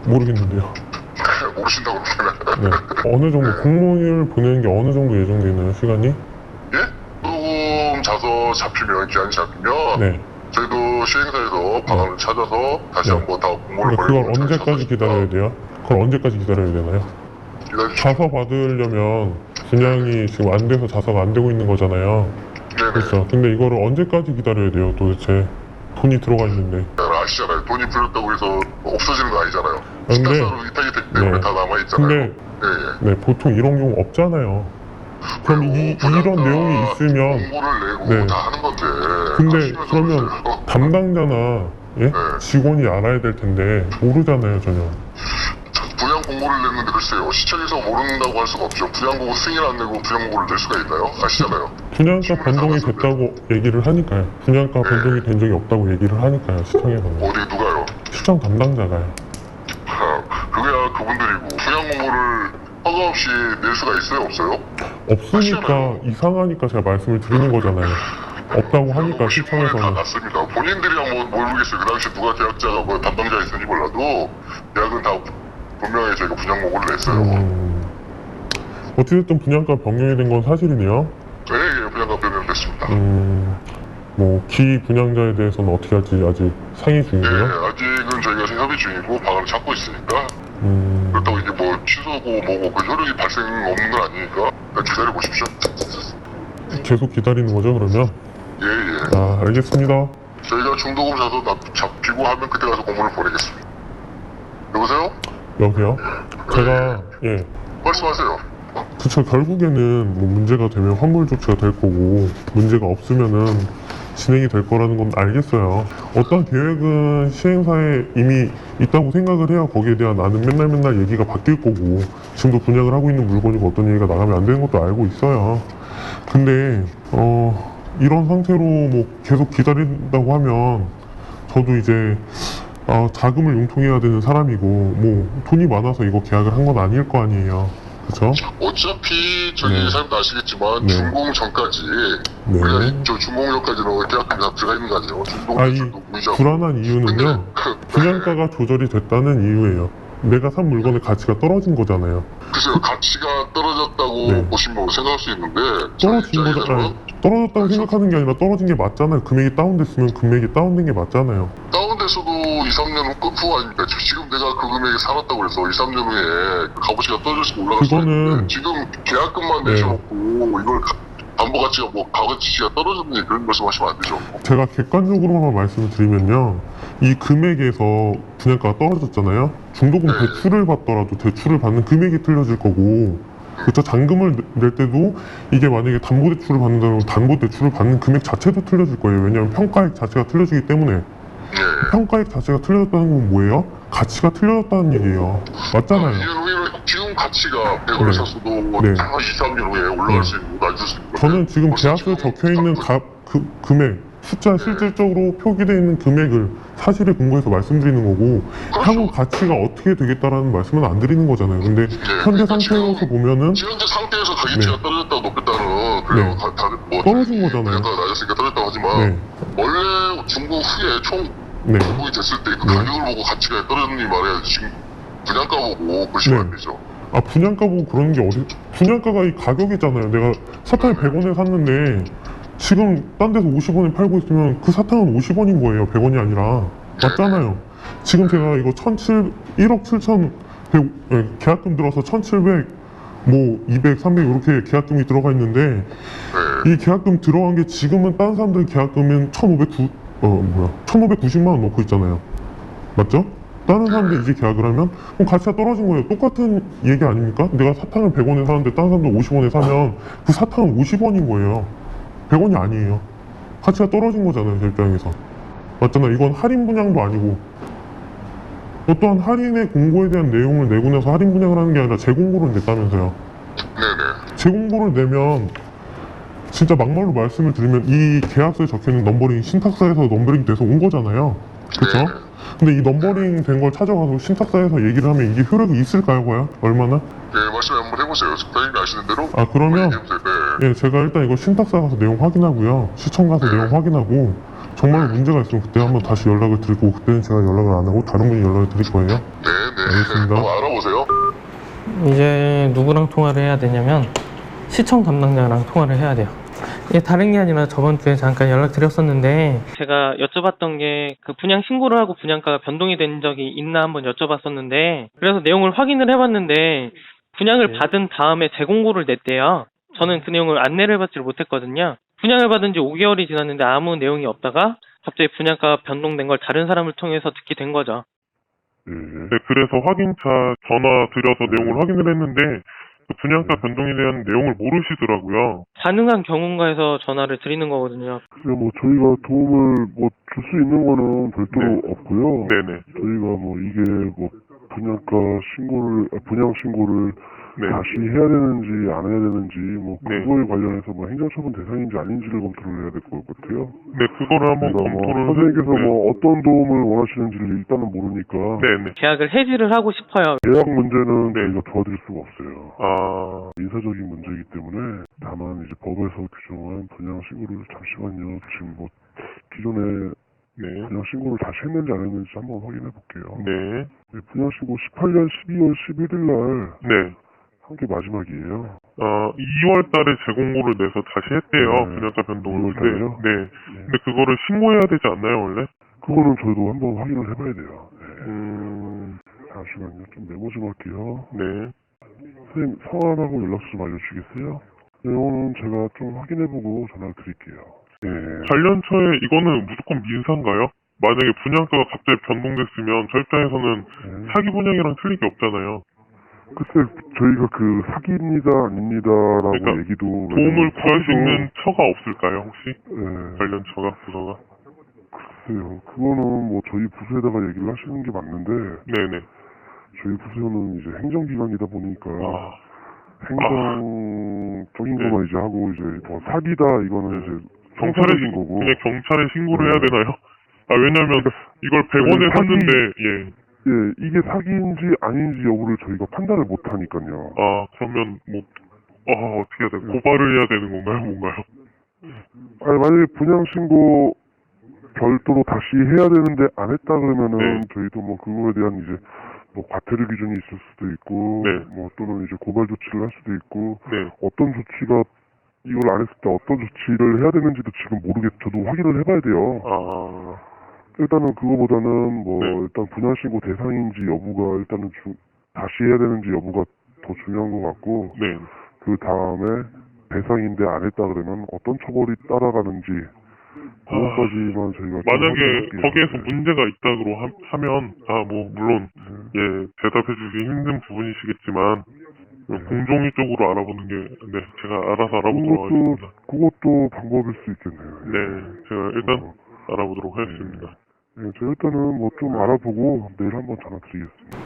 모르겠는데요? 모르신다고 그러면 네. 어느 정도 공문을 보내는 게 어느 정도 예정돼 있나요, 시간이? 예? 잡히면, 기한이 잡히면, 네. 저희도 시행사에서 방안을 찾아서 다시 네. 한번 다 공모를 그러니까 벌이고 그걸 언제까지 기다려야 돼요? 그걸 언제까지 기다려야 되나요? 기다리시죠. 자서 받으려면 분양이 지금 안 돼서 자서가 안 되고 있는 거잖아요. 네네. 그렇죠. 근데 이거를 언제까지 기다려야 돼요, 도대체? 돈이 들어가 있는데. 아시잖아요. 돈이 풀렸다고 해서 없어지는 거 아니잖아요. 근데- 신탁사로 위탁이 됐기 때문에 네. 다 남아있잖아요. 근데 예, 예. 네, 보통 이런 경우 없잖아요. 그럼 이런 내용이 있으면 공고를 내고 네. 다 하는 건데. 근데 하시면서 그러면 그러세요. 담당자나 예? 네. 직원이 알아야 될 텐데 모르잖아요, 전혀. 분양 공고를 냈는데 글쎄요. 시청에서 모른다고 할 수가 없죠. 분양 공고 승인 안 내고 분양 공고를 낼 수가 있나요? 아시잖아요. 분양가 변동이 됐다고 얘기를 하니까요. 분양가 변동이 된 적이 없다고 얘기를 하니까요, 시청에서는. 어디 누가요? 시청 담당자가요. 그게야 그분들이고 분양 공고를 허가 없이 낼 수가 있어요? 없어요? 없으니까 이상하니까 제가 말씀을 드리는 거잖아요. 없다고 하니까 다 시청에서는. 났습니다. 본인들이야 뭐 모르겠어요. 그 당시 누가 계약자가 뭐 담당자 있는지 몰라도 계약은 다 분명히 저희가 분양 공고를 냈어요. 어찌됐든 분양가 변경이 된 건 사실이네요. 예, 분양가 변경됐습니다. 뭐 기분양자에 대해서는 어떻게 할지 아직 상의 예, 중이고요. 아직은 저희가 협의 중이고 방안을 찾고 있으니까 그렇다고 이게 뭐 취소고 뭐고 그 효력이 발생 없는 건 아니니까 일단 기다려 보십시오. 계속 기다리는 거죠, 그러면? 예, 예. 아, 알겠습니다. 저희가 중도금 자서 잡히고 하면 그때 가서 공문을 보내겠습니다. 여보세요? 여보세요? 제가 예, 말씀하세요. 그쵸, 결국에는 뭐 문제가 되면 환불 조치가 될 거고 문제가 없으면은 진행이 될 거라는 건 알겠어요. 어떤 계획은 시행사에 이미 있다고 생각을 해야 거기에 대한 나는 맨날 얘기가 바뀔 거고 지금도 분양을 하고 있는 물건이고 어떤 얘기가 나가면 안 되는 것도 알고 있어요. 근데 이런 상태로 뭐 계속 기다린다고 하면 저도 이제 자금을 융통해야 되는 사람이고 뭐 돈이 많아서 이거 계약을 한 건 아닐 거 아니에요. 그쵸? 어차피 저기 네. 사람도 아시겠지만 네. 준공 전까지 네. 우리가 저 준공료까지는 계약금이 다 들어가 있는 거 아니에요? 이 준공료도 무이자고. 불안한 이유는요, 분양가가 조절이 됐다는 이유예요. 내가 산 물건의 가치가 떨어진 거잖아요. 글쎄요, 가치가 떨어졌다고 네. 보시면 생각할 수 있는데 떨어진 거잖아요. 떨어졌다고 생각하는 게 아니라 떨어진 게 맞잖아요. 금액이 다운됐으면 금액이 다운된 게 맞잖아요. 다운돼서도 2, 3년 후 아닙니까? 지금 내가 그 금액에 살았다고 해서 2, 3년 후에 그 값어치가 떨어져서 올라갈 수 그거는- 있는데 지금 계약금만 네. 내셔놓고 이걸 담보 가치가 뭐 가치가 떨어졌니 그런 말씀하시면 안 되죠. 제가 객관적으로만 말씀을 드리면요, 이 금액에서 분양가가 떨어졌잖아요. 중도금 네. 대출을 받더라도 대출을 받는 금액이 틀려질 거고, 그쵸, 잔금을 낼 때도 이게 만약에 담보대출을 받는다면 담보대출을 받는 금액 자체도 틀려질 거예요. 왜냐하면 평가액 자체가 틀려지기 때문에. 네. 평가액 자체가 틀려졌다는 건 뭐예요? 가치가 틀려졌다는 얘기예요. 맞잖아요. 2년 후에는 지금 가치가 100원을 네. 샀어도 네. 한 2, 3년 후에 올라갈 네. 수 있는 거 낮을 수 있는 거. 저는 지금 계약서에 적혀있는 금액, 숫자 실질적으로 표기되어 있는 금액을 사실에 근거해서 말씀드리는 거고, 향후 가치가 어떻게 되겠다라는 말씀은 안 드리는 거잖아요. 근데 현재 상태에서 보면은 지금 현재 상태에서 가격치가 네. 떨어졌다고 높였다는 그래요. 네. 다들 뭐 떨어진 거잖아요. 분양가가 낮았으니까 떨어졌다고 하지만 네, 원래 중고 후에 총 네, 공고이 됐을 때 그 네. 가격을 보고 가치가 떨어졌니 말해야지 지금 분양가 보고 보시면 네. 안 되죠. 아, 분양가 보고 그러는 게 분양가가 이 가격이잖아요. 내가 사탕을 100원에 샀는데 지금 딴 데서 50원에 팔고 있으면 그 사탕은 50원인 거예요. 100원이 아니라. 맞잖아요. 지금 제가 이거 1억 7,100 계약금 들어서 1,700 뭐 200, 300 이렇게 계약금이 들어가 있는데 네. 이 계약금 들어간 게 지금은 다른 사람들 계약금은 1,590만 원 넣고 있잖아요. 맞죠? 다른 사람들 이제 계약을 하면 그럼 가치가 떨어진 거예요. 똑같은 얘기 아닙니까? 내가 사탕을 100원에 사는데 다른 사람들 50원에 사면 그 사탕은 50원인 거예요. 100원이 아니에요. 가치가 떨어진 거잖아요, 제 입장에서. 맞잖아요. 이건 할인 분양도 아니고 어떠한 할인의 공고에 대한 내용을 내고 나서 할인 분양을 하는 게 아니라 재공고를 냈다면서요. 네네. 재공고를 내면 진짜 막말로 말씀을 드리면 이 계약서에 적혀있는 넘버링이 신탁사에서 넘버링 돼서 온 거잖아요. 그쵸? 네. 근데 이 넘버링 된 걸 찾아가서 신탁사에서 얘기를 하면 이게 효력이 있을까요, 과연? 얼마나? 네, 말씀 한번 해보세요. 사장님이 아시는 대로. 아, 그러면 얘기해보세요. 네. 예, 제가 일단 이거 신탁사 가서 내용 확인하고요. 시청 가서 내용 확인하고 정말 문제가 있으면 그때 한번 다시 연락을 드리고 그때는 제가 연락을 안 하고 다른 분이 연락을 드릴 거예요. 네네. 알겠습니다. 한번 알아보세요. 이제 누구랑 통화를 해야 되냐면 시청 담당자랑 통화를 해야 돼요. 예, 다른 게 아니라 저번 주에 잠깐 연락드렸었는데 제가 여쭤봤던 게 그 분양 신고를 하고 분양가가 변동이 된 적이 있나 한번 여쭤봤었는데 그래서 내용을 확인을 해봤는데 분양을 받은 다음에 재공고를 냈대요. 저는 그 내용을 안내를 받지를 못했거든요. 분양을 받은 지 5개월이 지났는데 아무 내용이 없다가 갑자기 분양가가 변동된 걸 다른 사람을 통해서 듣게 된 거죠. 네, 그래서 확인차 전화 드려서 내용을 확인을 했는데 그 분양가 변동에 대한 내용을 모르시더라고요. 가능한 경우인가 해서 전화를 드리는 거거든요. 그냥 뭐 저희가 도움을 뭐 줄 수 있는 거는 별도로 없고요. 네네. 저희가 뭐 이게 뭐 분양가 분양 신고를 네. 다시 해야 되는지 안 해야 되는지 뭐 네. 그거에 관련해서 뭐 행정처분 대상인지 아닌지를 검토를 해야 될 것 같아요. 네, 그거를 한번 그러니까 뭐 검토를. 선생님께서 네. 뭐 어떤 도움을 원하시는지를 일단은 모르니까 네네. 계약을 해지를 하고 싶어요. 계약 문제는 네. 저희가 도와드릴 수가 없어요. 아, 민사적인 문제이기 때문에 다만 이제 법에서 규정한 분양 신고를 잠시만요. 지금 뭐 기존에 네. 분양 신고를 다시 했는지 안 했는지 한번 확인해 볼게요. 네. 분양 신고 18년 12월 11일 날 네. 한 게 마지막이에요. 2월 달에 재공고를 내서 다시 했대요. 네. 분양가 변동을. 2월 달에요? 네. 네. 근데 그거를 신고해야 되지 않나요, 원래? 그거는 저희도 한번 확인을 해봐야 돼요. 네. 잠시만요. 좀 메모 좀 할게요. 네. 선생님 성함하고 연락처 좀 알려주시겠어요? 내용은 제가 좀 확인해보고 전화를 드릴게요. 네. 관련처에 이거는 무조건 민사인가요? 만약에 분양가가 갑자기 변동됐으면 저 입장에서는 네. 사기 분양이랑 틀릴 게 없잖아요. 글쎄 저희가 그 사기입니다 아닙니다라고 그러니까 얘기도 도움을 구할 수 있는 처가 없을까요, 혹시? 네. 관련처가, 부서가? 글쎄요. 그거는 뭐 저희 부서에다가 얘기를 하시는 게 맞는데 네네. 저희 부서는 이제 행정기관이다 보니까 아, 행정적인 네. 거만 이제 하고 이제 뭐 사기다 이거는 이제 경찰에 형사적인 거고 그냥 경찰에 신고를 해야 네. 되나요? 왜냐면 이걸 100원에 사기- 샀는데, 예. 예, 이게 사기인지 아닌지 여부를 저희가 판단을 못 하니까요. 그러면 뭐, 어떻게 해야 돼? 고발을 해야 되는 건가요, 뭔가요? 아니, 만약에 분양신고 별도로 다시 해야 되는데 안 했다 그러면은 네. 저희도 뭐 그거에 대한 이제 뭐 과태료 기준이 있을 수도 있고 네. 뭐 또는 이제 고발 조치를 할 수도 있고 네. 어떤 조치가 이걸 안 했을 때 어떤 조치를 해야 되는지도 지금 저도 확인을 해봐야 돼요. 일단은 그거보다는 뭐 네. 일단 분양신고 대상인지 여부가 일단은 다시 해야 되는지 여부가 더 중요한 것 같고 네. 그 다음에 대상인데 안 했다 그러면 어떤 처벌이 따라가는지 그것까지만 저희가 좀 만약에 확인할게요. 거기에서 네. 문제가 있다고 하면, 뭐, 물론, 예, 대답해주기 힘든 부분이시겠지만, 공정위 쪽으로 알아보는 게, 네, 제가 알아서 알아보도록 하겠습니다. 그것도 방법일 수 있겠네요. 네, 제가 일단 알아보도록 하겠습니다. 네, 저 일단은 뭐 좀 알아보고 내일 한번 전화 드리겠습니다.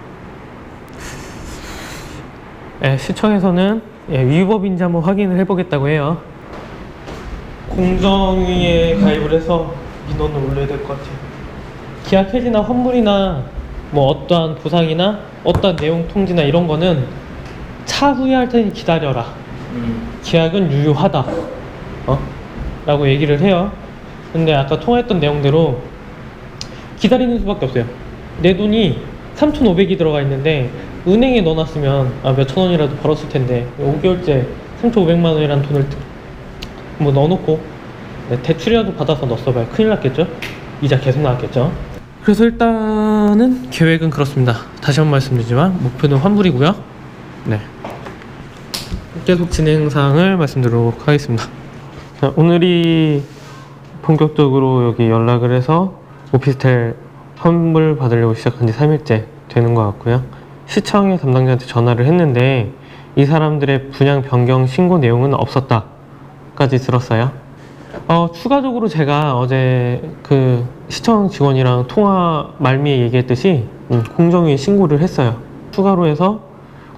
예, 시청에서는 위법인지 한번 확인을 해보겠다고 해요. 공정위에 가입을 해서 민원을 올려야 될 것 같아요. 계약 해지나 환불이나 뭐 어떠한 보상이나 어떠한 내용 통지나 이런 거는 차후에 할 테니 기다려라. 계약은 유효하다. 라고 얘기를 해요. 근데 아까 통화했던 내용대로 기다리는 수밖에 없어요. 내 돈이 3,500이 들어가 있는데 은행에 넣어놨으면 몇천 원이라도 벌었을 텐데 5개월째 3,500만 원이라는 돈을 뭐 넣어놓고 대출이라도 받아서 넣었어봐야 큰일 났겠죠? 이자 계속 나왔겠죠? 그래서 일단은 계획은 그렇습니다. 다시 한 번 말씀드리지만 목표는 환불이고요. 네, 계속 진행 사항을 말씀드리도록 하겠습니다. 자, 오늘이 본격적으로 여기 연락을 해서 오피스텔 환불 받으려고 시작한 지 3일째 되는 것 같고요. 시청의 담당자한테 전화를 했는데 이 사람들의 분양 변경 신고 내용은 없었다까지 들었어요. 추가적으로 제가 어제 그 시청 직원이랑 통화 말미에 얘기했듯이 공정위에 신고를 했어요. 추가로 해서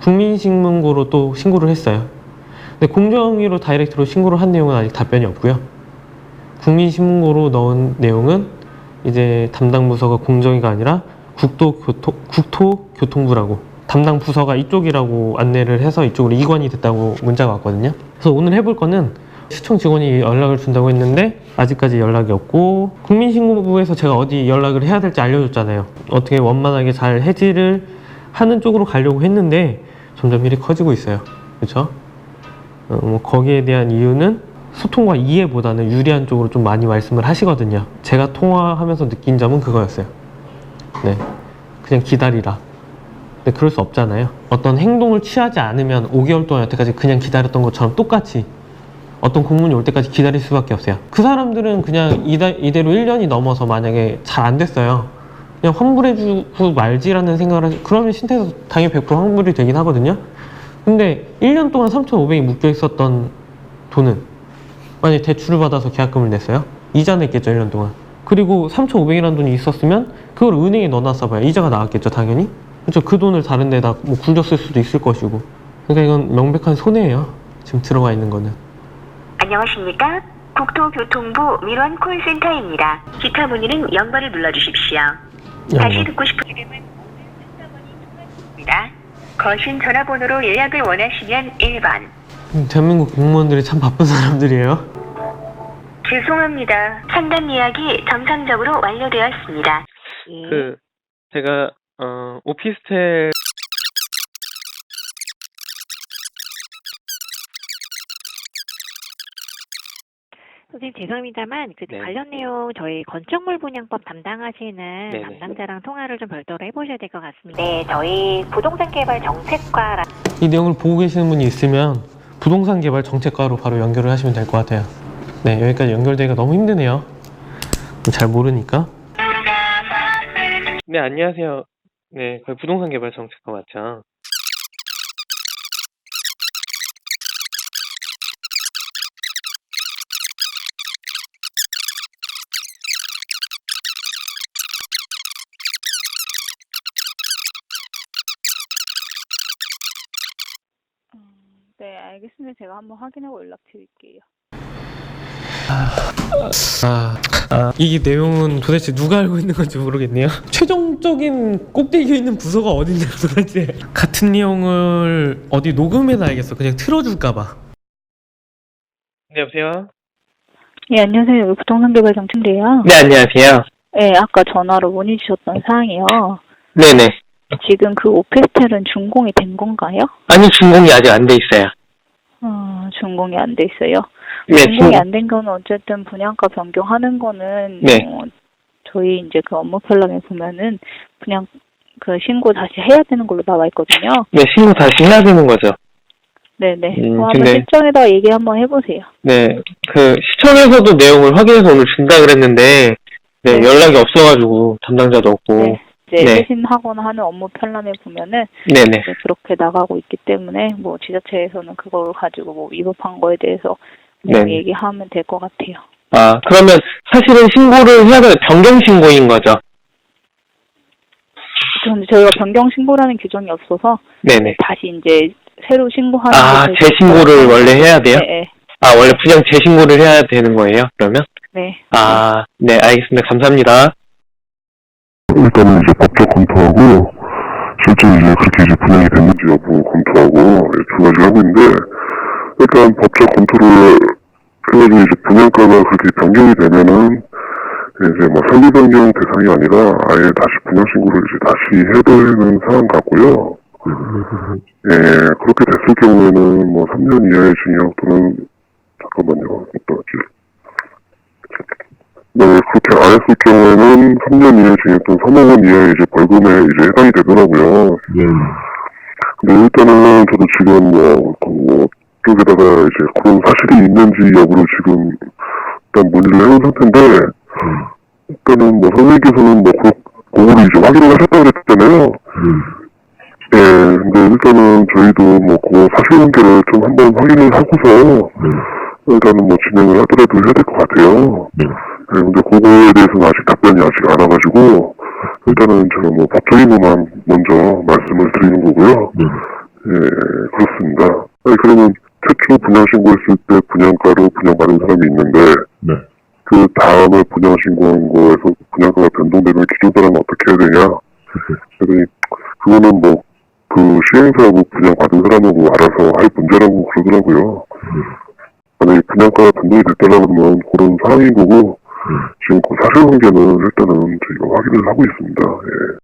국민신문고로 또 신고를 했어요. 근데 공정위로 다이렉트로 신고를 한 내용은 아직 답변이 없고요. 국민신문고로 넣은 내용은 이제 담당 부서가 공정위가 아니라 국토교통부라고 담당 부서가 이쪽이라고 안내를 해서 이쪽으로 이관이 됐다고 문자가 왔거든요. 그래서 오늘 해볼 거는 시청 직원이 연락을 준다고 했는데 아직까지 연락이 없고 국민신고부에서 제가 어디 연락을 해야 될지 알려줬잖아요. 어떻게 원만하게 잘 해지를 하는 쪽으로 가려고 했는데 점점 일이 커지고 있어요. 그렇죠? 뭐 거기에 대한 이유는 소통과 이해보다는 유리한 쪽으로 좀 많이 말씀을 하시거든요. 제가 통화하면서 느낀 점은 그거였어요. 네, 그냥 기다리라. 근데 그럴 수 없잖아요. 어떤 행동을 취하지 않으면 5개월 동안 여태까지 그냥 기다렸던 것처럼 똑같이 어떤 공문이 올 때까지 기다릴 수밖에 없어요. 그 사람들은 그냥 이대로 1년이 넘어서 만약에 잘 안 됐어요. 그냥 환불해주고 말지라는 생각을 하지. 그러면 신태에서 당연히 100% 환불이 되긴 하거든요. 근데 1년 동안 3,500이 묶여 있었던 돈은 만약에 대출을 받아서 계약금을 냈어요. 이자 냈겠죠, 1년 동안. 그리고 3,500이라는 돈이 있었으면 그걸 은행에 넣어놨어 봐요. 이자가 나왔겠죠, 당연히. 그렇죠. 그 돈을 다른 데다 뭐 굴렸을 수도 있을 것이고. 그러니까 이건 명백한 손해예요. 지금 들어가 있는 거는. 안녕하십니까? 국토교통부 민원 콜센터입니다. 기타 문의는 0번을 눌러주십시오. 다시 듣고 싶은 지금은 입니다. 거신 전화번호로 예약을 원하시면 1번. 대한민국 공무원들이 참 바쁜 사람들이에요. 죄송합니다. 상담 예약이 정상적으로 완료되었습니다. 제가 오피스텔 선생님 죄송합니다만 네. 관련 내용 저희 건축물 분양법 담당하시는 네네. 담당자랑 통화를 좀 별도로 해보셔야 될 것 같습니다. 네, 저희 부동산 개발 정책과라. 이 내용을 보고 계시는 분이 있으면 부동산 개발 정책과로 바로 연결을 하시면 될 것 같아요. 네, 여기까지 연결되기가 너무 힘드네요. 잘 모르니까. 네, 안녕하세요. 네, 거의 부동산 개발 정책과 맞죠? 네, 알겠습니다. 제가 한번 확인하고 연락드릴게요. 이 내용은 도대체 누가 알고 있는 건지 모르겠네요. 최종적인 꼭대기에 있는 부서가 어딘데 도대체. 같은 내용을 어디 녹음해놔야겠어. 그냥 틀어줄까봐. 네, 여보세요? 예, 안녕하세요. 여기 부동산 개발 정책인데요. 네, 안녕하세요. 예, 아까 전화로 문의 주셨던 사항이요. 네네. 지금 그 오피스텔은 준공이 된 건가요? 아니, 준공이 아직 안 돼 있어요. 준공이 안 돼 있어요. 네, 준공이 안 된 거는 어쨌든 분양가 변경하는 거는 네. 저희 이제 그 업무 편람에 보면은 그냥 그 신고 다시 해야 되는 걸로 나와 있거든요. 네, 신고 다시 해야 되는 거죠. 네네. 근데- 한번 실장에다가 얘기 한번 해보세요. 네, 그 시청에서도 내용을 확인해서 오늘 준다 그랬는데 네, 네. 연락이 없어가지고 담당자도 없고. 네. 이제 네. 회신하거나 하는 업무 편람에 보면은 네네. 이제 그렇게 나가고 있기 때문에 뭐 지자체에서는 그걸 가지고 뭐 위법한 거에 대해서 뭐 네. 얘기하면 될 것 같아요. 아, 그러면 사실은 신고를 해야 돼. 변경 신고인 거죠? 그런데 저희가 변경 신고라는 규정이 없어서 네네. 다시 이제 새로 신고하는 아, 게 재신고를 원래 해야 돼요? 네, 아, 원래 분양 재신고를 해야 되는 거예요, 그러면? 네. 아, 네, 알겠습니다. 감사합니다. 일단은 이제 법적 검토하고 실제 이제 그렇게 이제 분양이 됐는지 여부 검토하고 두 가지를 하고 있는데 일단 법적 검토를 해가지고 이제 분양가가 그렇게 변경이 되면은 이제 뭐 설계 변경 대상이 아니라 아예 다시 분양 신고를 이제 다시 해야 되는 상황 같고요. 예, 그렇게 됐을 경우에는 뭐 3년 이하의 징역 또는 잠깐만요. 네, 그렇게 안 했을 경우에는 3년 이하의 징역 또는 3억 원 이하의 이제 벌금에 이제 해당이 되더라고요. 근데 일단은 저도 지금 뭐 쪽에다가 이제 그런 사실이 있는지 여부를 지금 일단 문의를 해놓은 상태인데 일단은 뭐 선생님께서는 뭐 그거를 이제 확인을 하셨다고 그랬잖아요. 예, 근데 일단은 저희도 뭐 그 사실관계를 좀 한번 확인을 하고서 일단은 뭐 진행을 하더라도 해야 될 것 같아요. 예, 근데 그거에 대해서는 아직 답변이 아직 안 와가지고 일단은 제가 뭐 법적인 것만 먼저 말씀을 드리는 거고요. 예, 그렇습니다. 아니, 그러면 최초 분양 신고했을 때 분양가로 분양받은 사람이 있는데 그 다음에 분양 신고한 거에서 분양가가 변동되면 기존 사람은 어떻게 해야 되냐? 그랬더니 그거는 뭐 그 시행사하고 분양받은 사람하고 알아서 할 문제라고 그러더라고요. 만약에 분양가가 변동이 됐다라 그러면 그런 상황인 거고 지금 그 사실관계는 일단은 저희가 확인을 하고 있습니다. 예.